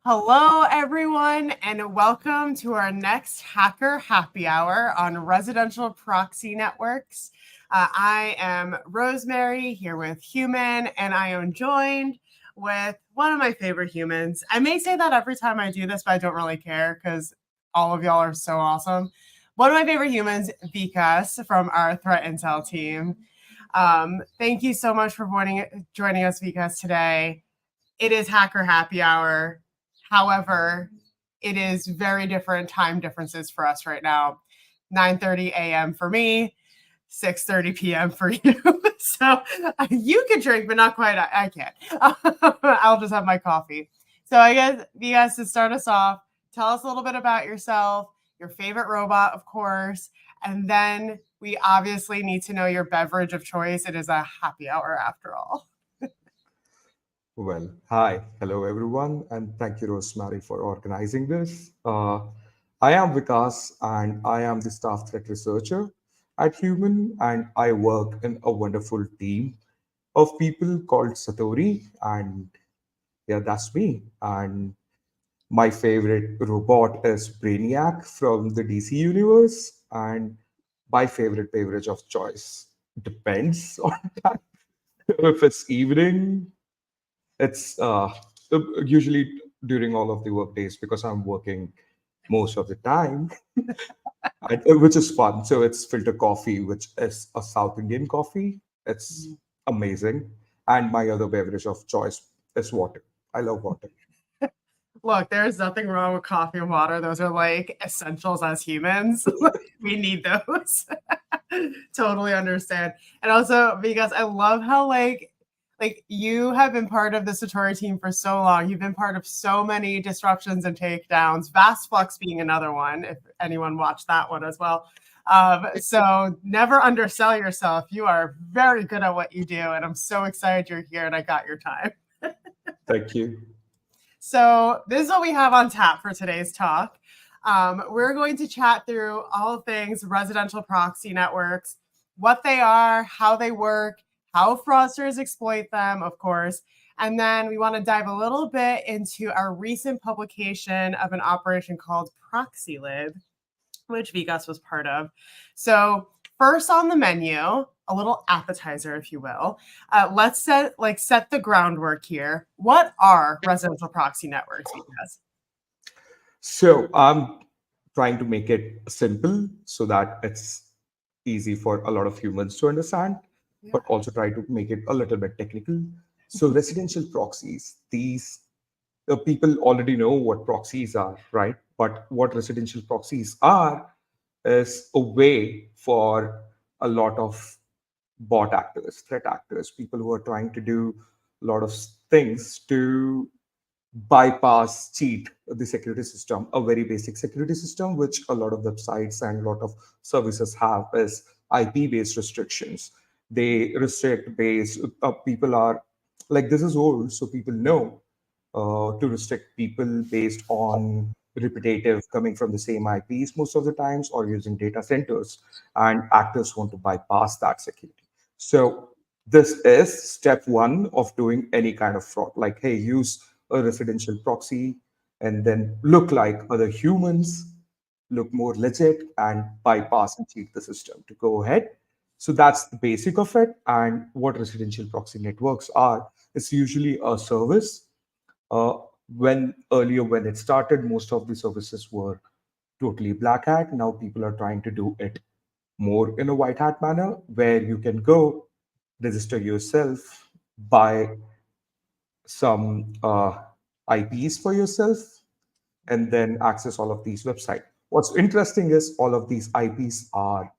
Hello, everyone, and welcome to our next Hacker Happy Hour on Residential Proxy Networks. I am Rosemary here with Human, and I am joined with one of my favorite humans. I may say that every time I do this, but I don't really care because all of y'all are so awesome. One of my favorite humans, Vikas, from our Threat Intel team. Thank you so much for joining us, Vikas, today. It is Hacker Happy Hour. However, it is very different time differences for us right now. 9:30 a.m. for me, 6:30 p.m. for you. So you can drink, but not quite. I can't. I'll just have my coffee. So I guess you guys to start us off, tell us a little bit about yourself, your favorite robot, of course, and then we obviously need to know your beverage of choice. It is a happy hour after all. Well, hi, hello everyone, and thank you, Rosemary, for organizing this. I am Vikas, and I am the staff threat researcher at Human, and I work in a wonderful team of people called Satori, and yeah, that's me. And my favorite robot is Brainiac from the DC universe, and my favorite beverage of choice depends on that. If it's evening, it's usually during all of the work days because I'm working most of the time, which is fun. So it's filter coffee, which is a South Indian coffee. It's amazing. And my other beverage of choice is water. I love water. Look, there's nothing wrong with coffee and water. Those are like essentials as humans. We need those. Totally understand. And also because I love how like you have been part of the Satori team for so long. You've been part of so many disruptions and takedowns. Vast Flux being another one, if anyone watched that one as well. So never undersell yourself. You are very good at what you do, and I'm so excited you're here and I got your time. Thank you. So this is what we have on tap for today's talk. We're going to chat through all things residential proxy networks, what they are, how they work, how fraudsters exploit them, of course. And then we want to dive a little bit into our recent publication of an operation called Proxy which Vigas was part of. So first on the menu, a little appetizer, if you will. Let's set the groundwork here. What are residential proxy networks, Vigas? So I'm trying to make it simple so that it's easy for a lot of humans to understand, Yeah. but also try to make it a little bit technical. So residential proxies, these people already know what proxies are, right? But what residential proxies are is a way for a lot of bot actors, threat actors, people who are trying to do a lot of things to bypass, cheat the security system. A very basic security system, which a lot of websites and a lot of services have, is IP based restrictions. They restrict based, people are like, this is old, so people know to restrict people based on repetitive coming from the same IPs most of the times or using data centers, and actors want to bypass that security. So this is step one of doing any kind of fraud. Like, hey, use a residential proxy and then look like other humans, look more legit, and bypass and cheat the system to go ahead. So that's the basic of it. And what residential proxy networks are, it's usually a service. uh, when it started, most of the services were totally black hat. Now people are trying to do it more in a white hat manner, where you can go register yourself, buy some IPs for yourself, and then access all of these websites. What's interesting is all of these IPs are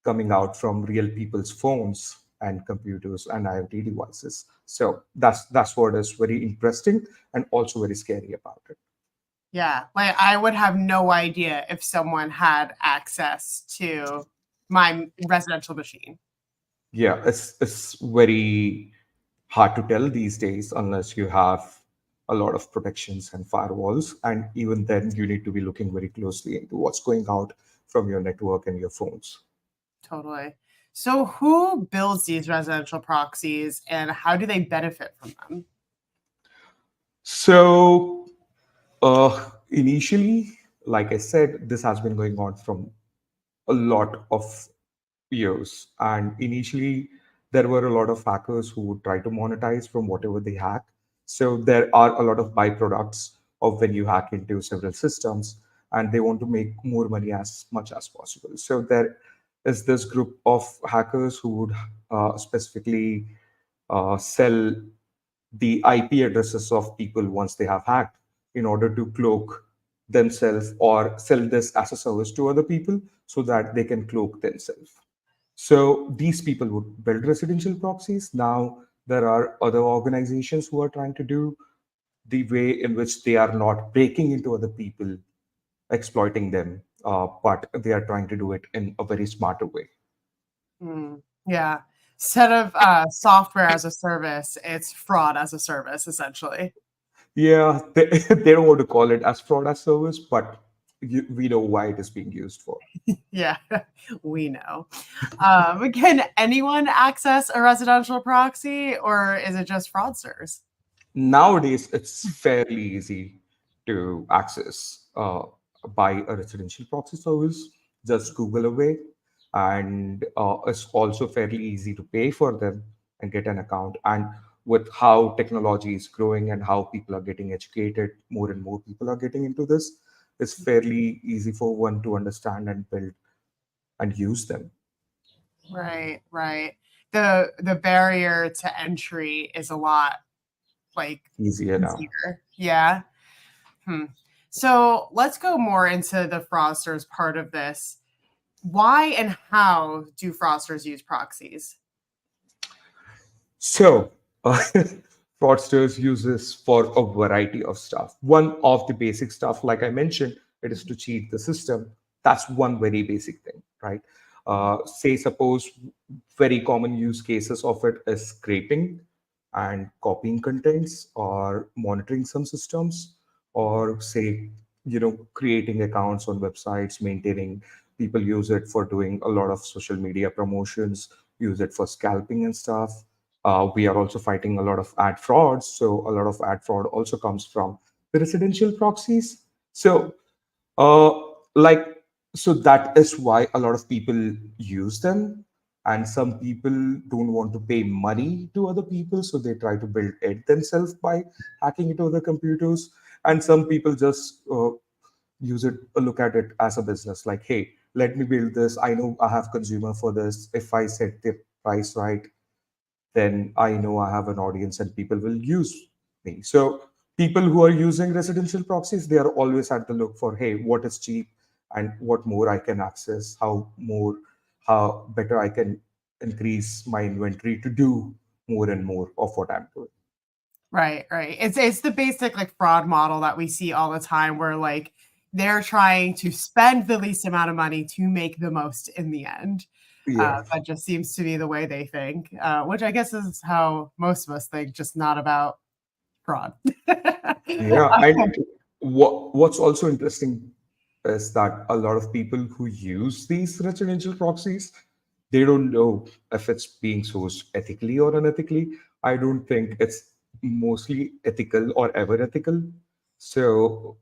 coming out from real people's phones and computers and IoT devices. So that's what is very interesting and also very scary about it. Yeah, like I would have no idea if someone had access to my residential machine. Yeah, it's very hard to tell these days unless you have a lot of protections and firewalls. And even then, you need to be looking very closely into what's going out from your network and your phones. Totally. So who builds these residential proxies and how do they benefit from them? So Initially, like I said, this has been going on from a lot of years. And initially, there were a lot of hackers who would try to monetize from whatever they hack. So there are a lot of byproducts of when you hack into several systems, and they want to make more money as much as possible. So there is this group of hackers who would specifically sell the IP addresses of people once they have hacked in order to cloak themselves or sell this as a service to other people so that they can cloak themselves. So these people would build residential proxies. Now there are other organizations who are trying to do the way in which they are not breaking into other people, exploiting them, but they are trying to do it in a very smarter way. Yeah. Instead of software as a service, it's fraud as a service, essentially. Yeah, they don't want to call it as fraud as service, but we know why it is being used for. Yeah, we know. Can anyone access a residential proxy, or is it just fraudsters? Nowadays it's fairly easy to access by a residential proxy service. Just Google away, and it's also fairly easy to pay for them and get an account. And with how technology is growing and how people are getting educated, more and more people are getting into this, it's fairly easy for one to understand and build and use them. Right, right. The barrier to entry is a lot like Easier now. easier. Yeah. Hmm. So let's go more into the fraudsters part of this. Why and how do fraudsters use proxies? So, fraudsters use this for a variety of stuff. One of the basic stuff, like I mentioned, it is to cheat the system. That's one very basic thing, right? Say, suppose very common use cases of it is scraping and copying contents or monitoring some systems, or say, creating accounts on websites, maintaining. People use it for doing a lot of social media promotions, use it for scalping and stuff. We are also fighting a lot of ad frauds. So a lot of ad fraud also comes from the residential proxies. So, uh, like, so that is why a lot of people use them. And some people don't want to pay money to other people, so they try to build it themselves by hacking into other computers. And some people just use it, look at it as a business. Like, hey, let me build this. I know I have consumer for this. If I set the price right, then I know I have an audience and people will use me. So people who are using residential proxies, they are always at the look for, hey, what is cheap and what more I can access, how better I can increase my inventory to do more and more of what I'm doing. Right, right. It's the basic like fraud model that we see all the time where like they're trying to spend the least amount of money to make the most in the end. Yeah. That just seems to be the way they think, which I guess is how most of us think, just not about fraud. Yeah. And what's also interesting is that a lot of people who use these residential proxies, they don't know if it's being sourced ethically or unethically. I don't think it's mostly ethical or ever ethical. So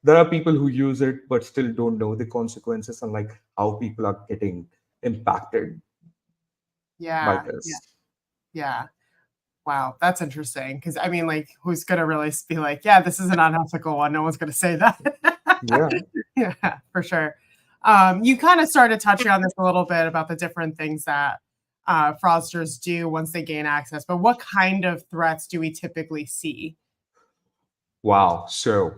there are people who use it but still don't know the consequences and like how people are getting impacted by Yeah, yeah, this. yeah. Wow, that's interesting. Because I mean, like, who's gonna really be like, yeah, this is an unethical one? No one's gonna say that. Yeah. Yeah, for sure. You kind of started touching on this a little bit about the different things that fraudsters do once they gain access, but what kind of threats do we typically see? Wow. So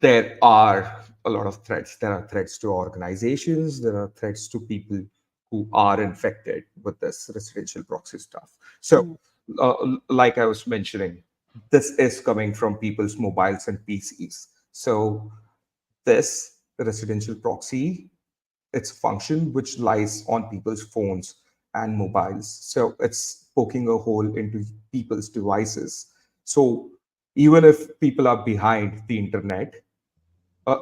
there are a lot of threats. There are threats to organizations. There are threats to people who are infected with this residential proxy stuff. So, Mm. like I was mentioning, this is coming from people's mobiles and PCs. So, this residential proxy, its function which lies on people's phones and mobiles. So it's poking a hole into people's devices. So even if people are behind the internet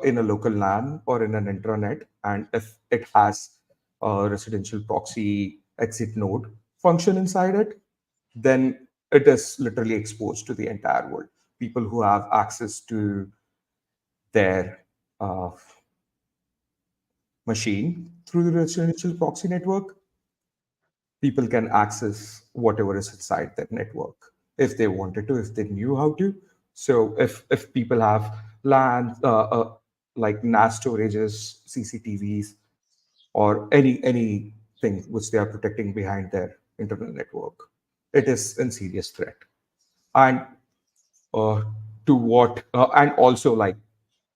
in a local LAN or in an intranet, and if it has a residential proxy exit node function inside it, then it is literally exposed to the entire world. People who have access to their uh, machine through the residential proxy network, people can access whatever is inside that network if they wanted to, if they knew how to. So if people have LAN, like NAS storages, CCTVs, or anything which they are protecting behind their internal network, it is a serious threat. And uh, to what and also like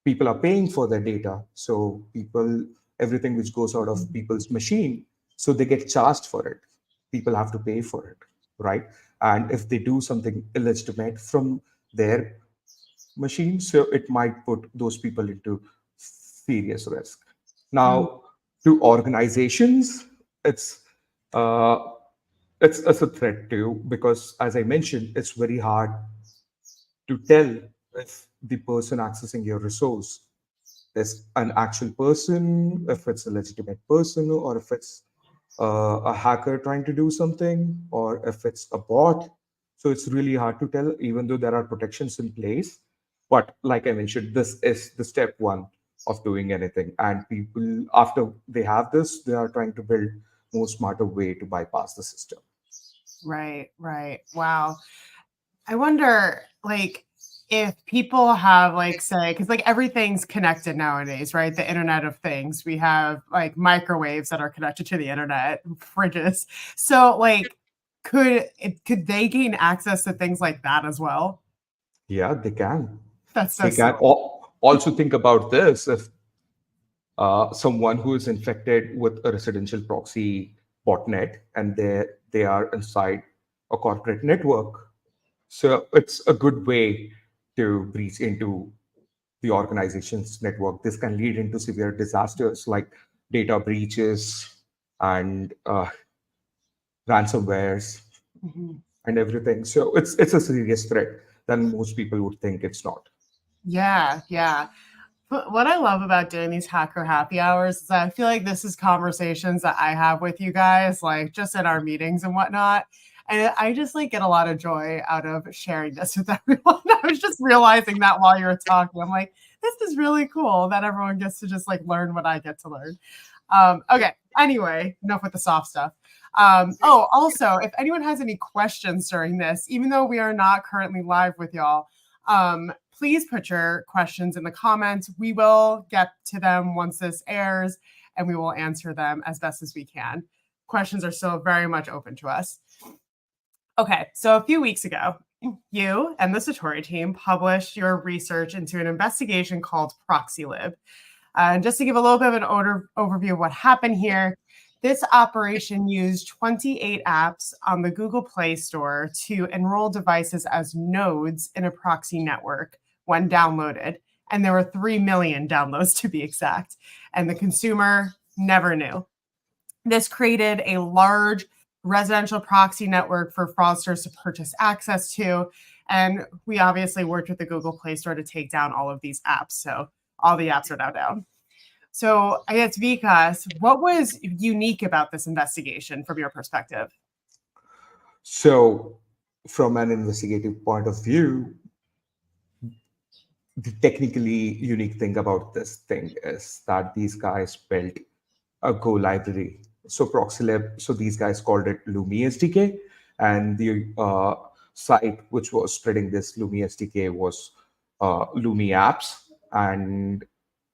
people are paying for their data, so people, everything which goes out of people's machine, so they get charged for it, people have to pay for it, right? And if they do something illegitimate from their machine, so it might put those people into serious risk. Mm. Now, to organizations, it's uh, it's a threat too, because as I mentioned, it's very hard to tell if the person accessing your resource is an actual person, if it's a legitimate person, or if it's a hacker trying to do something, or if it's a bot. So it's really hard to tell, even though there are protections in place. But like I mentioned, this is the step one of doing anything. And people, after they have this, they are trying to build more smarter way to bypass the system. Right, right. Wow. I wonder, like, if people have, like, say, because like everything's connected nowadays, right? The Internet of Things. We have like microwaves that are connected to the internet, fridges. So, like, could they gain access to things like that as well? Yeah, they can. That's so They can silly. also think about this. If someone who is infected with a residential proxy botnet and they are inside a corporate network, so it's a good way to breach into the organization's network. This can lead into severe disasters like data breaches and ransomwares Mhm. and everything. So it's a serious threat than most people would think it's not. Yeah, yeah. But what I love about doing these hacker happy hours is that I feel like this is conversations that I have with you guys, like just in our meetings and whatnot. And I just like get a lot of joy out of sharing this with everyone. I was just realizing that while you were talking. I'm like, this is really cool that everyone gets to just like learn what I get to learn. Okay. Anyway, enough with the soft stuff. Oh, also, if anyone has any questions during this, even though we are not currently live with y'all, please put your questions in the comments. We will get to them once this airs and we will answer them as best as we can. Questions are still very much open to us. Okay, so a few weeks ago, you and the Satori team published your research into an investigation called ProxyLib. And just to give a little bit of an overview of what happened here, this operation used 28 apps on the Google Play Store to enroll devices as nodes in a proxy network when downloaded. And there were 3 million downloads to be exact. And the consumer never knew. This created a large residential proxy network for fraudsters to purchase access to. And we obviously worked with the Google Play Store to take down all of these apps. So all the apps are now down. So I guess Vikas, what was unique about this investigation from your perspective? So from an investigative point of view, the technically unique thing about this thing is that these guys built a Go library. So ProxyLab, so these guys called it Lumi SDK, and the site which was spreading this Lumi SDK was Lumi Apps. And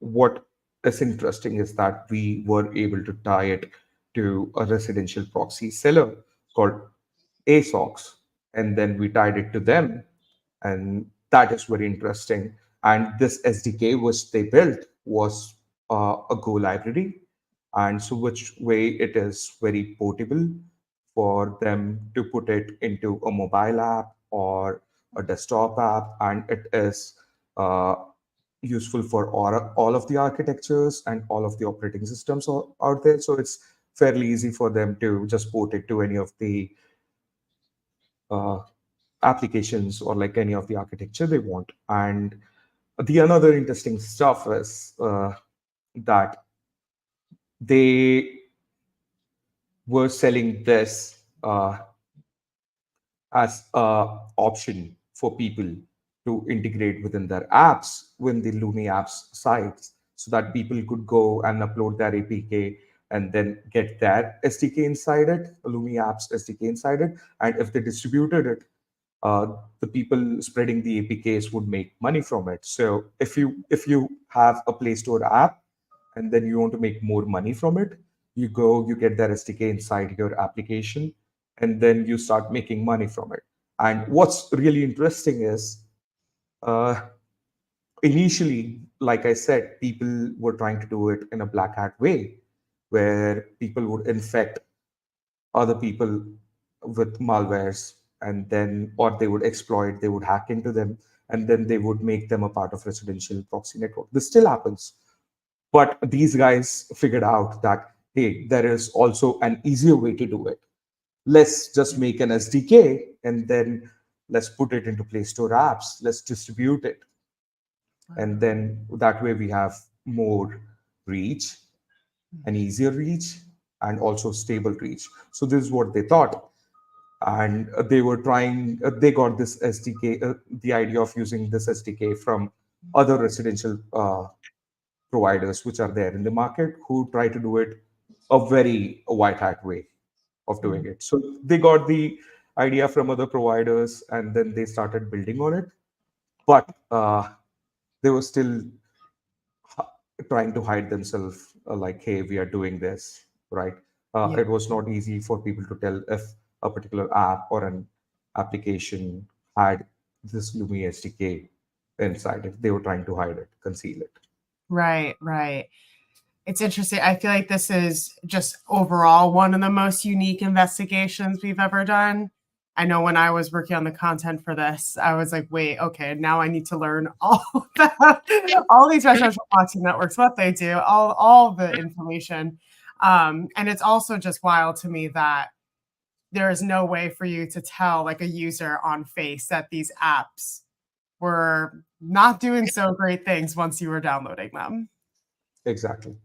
what is interesting is that we were able to tie it to a residential proxy seller called ASOX, and then we tied it to them, and that is very interesting. And this SDK which they built was a Go library, and so which way it is very portable for them to put it into a mobile app or a desktop app, and it is uh, useful for all of the architectures and all of the operating systems out there. So it's fairly easy for them to just port it to any of the uh, applications or like any of the architecture they want. And the another interesting stuff is that they were selling this as a option for people to integrate within their apps, within the Lumi apps sites, so that people could go and upload their APK and then get their SDK inside it, Lumi apps SDK inside it. And if they distributed it, uh, the people spreading the APKs would make money from it. So if you have a Play Store app and then you want to make more money from it, you go, you get their SDK inside your application, and then you start making money from it. And what's really interesting is, uh, initially, like I said, people were trying to do it in a black hat way, where people would infect other people with malwares, and then, or they would exploit, they would hack into them, and then they would make them a part of residential proxy network. This still happens, but these guys figured out that, hey, there is also an easier way to do it. Let's just make an SDK, and then let's put it into Play Store apps, let's distribute it, and then that way we have more reach, an easier reach, and also stable reach. So this is what they thought. And they were trying, they got this SDK, the idea of using this SDK from other residential providers which are there in the market, who try to do it a very white hat way of doing it. So they got the idea from other providers, and then they started building on it. But they were still trying to hide themselves, like, hey, we are doing this, right? Yeah. It was not easy for people to tell if a particular app or an application had this Lumi SDK inside it. They were trying to hide it, conceal it. Right, right. It's interesting. I feel like this is just overall one of the most unique investigations we've ever done. I know when I was working on the content for this, I was like, wait, okay, now I need to learn all about all these residential proxy networks, what they do, all the information. And it's also just wild to me that there is no way for you to tell, like, a user on face that these apps were not doing so great things once you were downloading them. Exactly.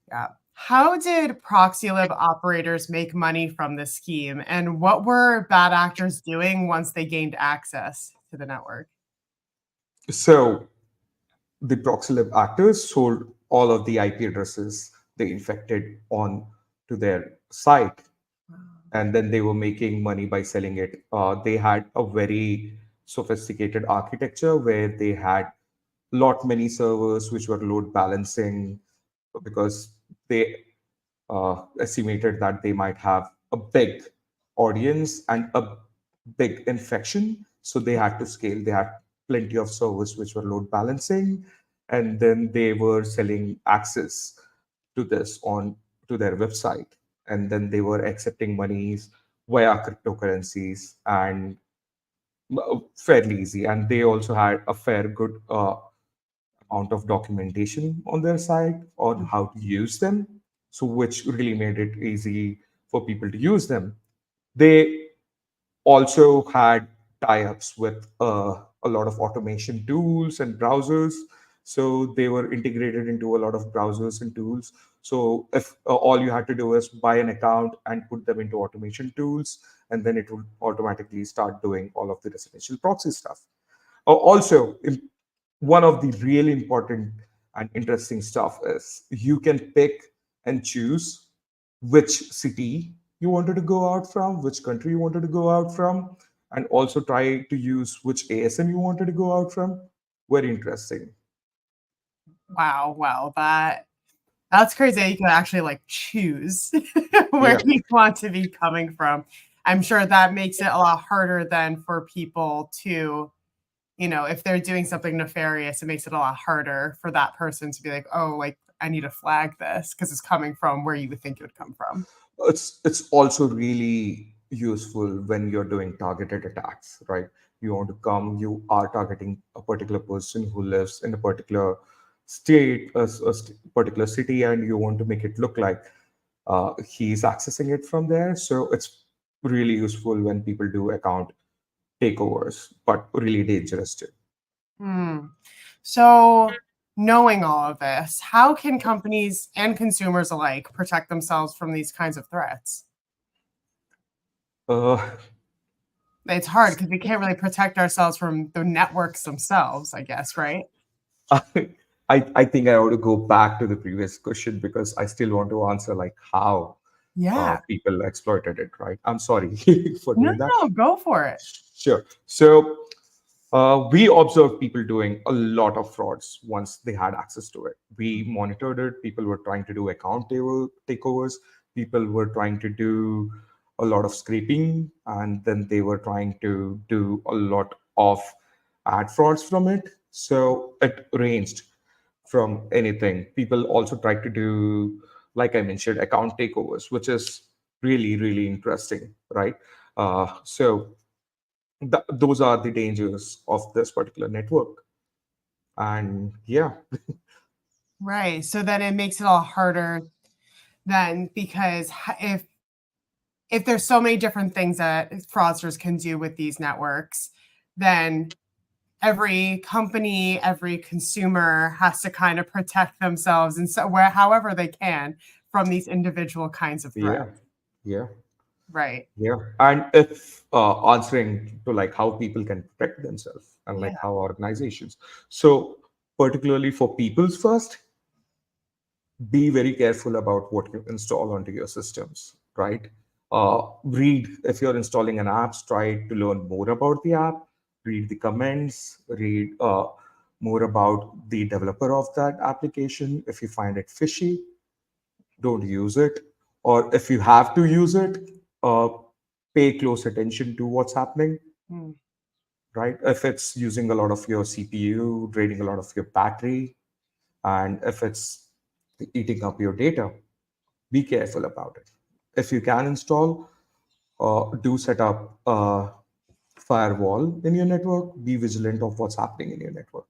Yeah. How did ProxyLib operators make money from this scheme? And what were bad actors doing once they gained access to the network? So the Proxylab actors sold all of the IP addresses they infected on to their site, and then they were making money by selling it. They had a very sophisticated architecture where they had lot many servers which were load balancing, because they estimated that they might have a big audience and a big infection. So they had to scale. They had plenty of servers which were load balancing, and then they were selling access to this on to their website, and then they were accepting monies via cryptocurrencies, and fairly easy. And they also had a fair good amount of documentation on their site on how to use them, so which really made it easy for people to use them. They also had tie-ups with a lot of automation tools and browsers, so they were integrated into a lot of browsers and tools. So if all you had to do is buy an account and put them into automation tools, and then it would automatically start doing all of the residential proxy stuff. Also, one of the really important and interesting stuff is you can pick and choose which city you wanted to go out from, which country you wanted to go out from, and also try to use which ASM you wanted to go out from. Very interesting. Wow, wow, that's crazy. You can actually, like, choose where Yeah. you want to be coming from. I'm sure that makes it a lot harder than for people to, if they're doing something nefarious, it makes it a lot harder for that person to be like, oh, like, I need to flag this because it's coming from where you would think it would come from. It's also really useful when you're doing targeted attacks, right? You want to come, you are targeting a particular person who lives in a particular state, particular city, and you want to make it look like he's accessing it from there. So it's really useful when people do account takeovers, but really dangerous too. Hmm. So, knowing all of this, how can companies and consumers alike protect themselves from these kinds of threats? Uh, It's hard because we can't really protect ourselves from the networks themselves, I guess, right? I think I ought to go back to the previous question because I still want to answer like how Yeah. people exploited it, right? I'm sorry for No, doing that. no, go for it. Sure. So we observed people doing a lot of frauds once they had access to it. We monitored it. People were trying to do takeovers. People were trying to do a lot of scraping, and then they were trying to do a lot of ad frauds from it. So it ranged from anything. People also tried to do, like I mentioned, account takeovers, which is really, really interesting, right? So those are the dangers of this particular network. And yeah, Right. So then it makes it all harder then because if there's so many different things that fraudsters can do with these networks, then every company, every consumer has to kind of protect themselves and so where however they can from these individual kinds of threats. yeah, yeah, Right. yeah. And if answering to like how people can protect themselves and Yeah. like how organizations. So particularly for people's first, be very careful about what you install onto your systems, right? Read if you're installing an app, try to learn more about the app, read the comments, read more about the developer of that application. If you find it fishy, don't use it. Or if you have to use it, uh, pay close attention to what's happening, Hmm. right? If it's using a lot of your CPU, draining a lot of your battery, and if it's eating up your data, be careful about it. If you can install, do set up a firewall in your network, be vigilant of what's happening in your network.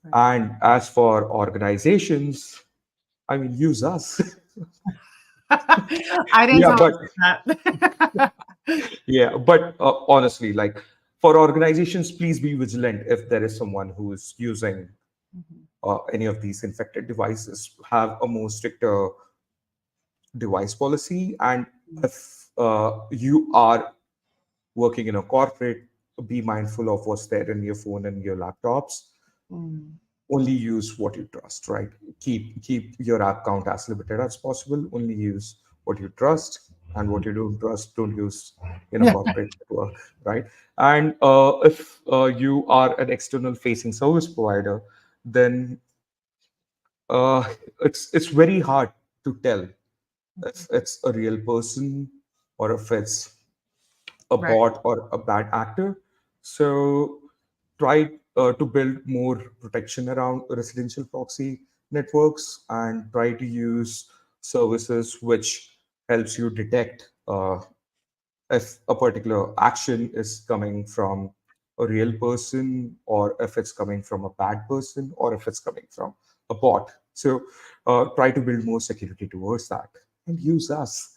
Right. And as for organizations, I mean, use us. I didn't Yeah, tell but that. yeah, but honestly, like for organizations, please be vigilant if there is someone who is using Mhm. any of these infected devices. Have a more stricter device policy, and if you are working in a corporate, be mindful of what's there in your phone and your laptops. Mm. Only use what you trust, right? Keep your app count as limited as possible. Only use what you trust, and what you don't trust, don't use in a Yeah. corporate network, right? And if you are an external facing service provider, then uh, it's very hard to tell if it's a real person or if it's a Right. bot or a bad actor. So try to build more protection around residential proxy networks and try to use services which helps you detect if a particular action is coming from a real person or if it's coming from a bad person or if it's coming from a bot. So try to build more security towards that and use us.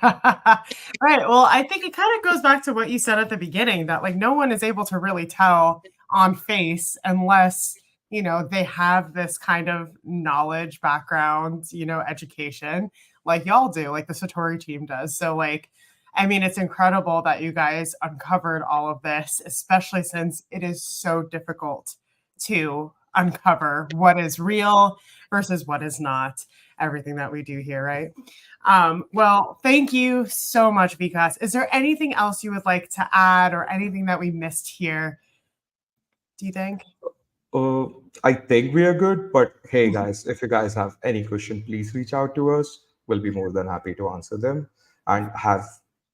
Right. Well, I think it kind of goes back to what you said at the beginning that like no one is able to really tell on face unless, they have this kind of knowledge, background, education like y'all do, like the Satori team does. So like I mean, it's incredible that you guys uncovered all of this, especially since it is so difficult to uncover what is real versus what is not, everything that we do here, right? Well, thank you so much, Vikas. Is there anything else you would like to add or anything that we missed here? Do you think? Uh, I think we are good, but hey, guys, if you guys have any question, please reach out to us. We'll be more than happy to answer them. And have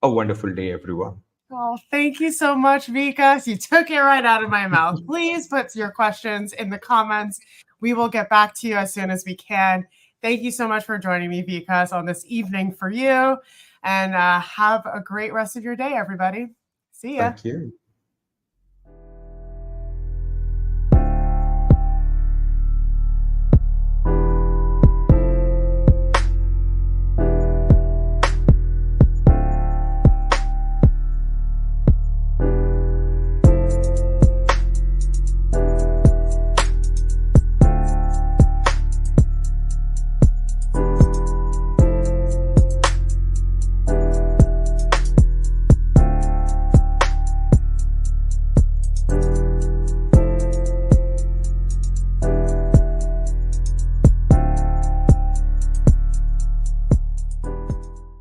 a wonderful day, everyone. Oh, thank you so much, Vikas. You took it right out of my mouth. Please put your questions in the comments. We will get back to you as soon as we can. Thank you so much for joining me, Vikas, on this evening for you. And have a great rest of your day, everybody. See ya. Thank you.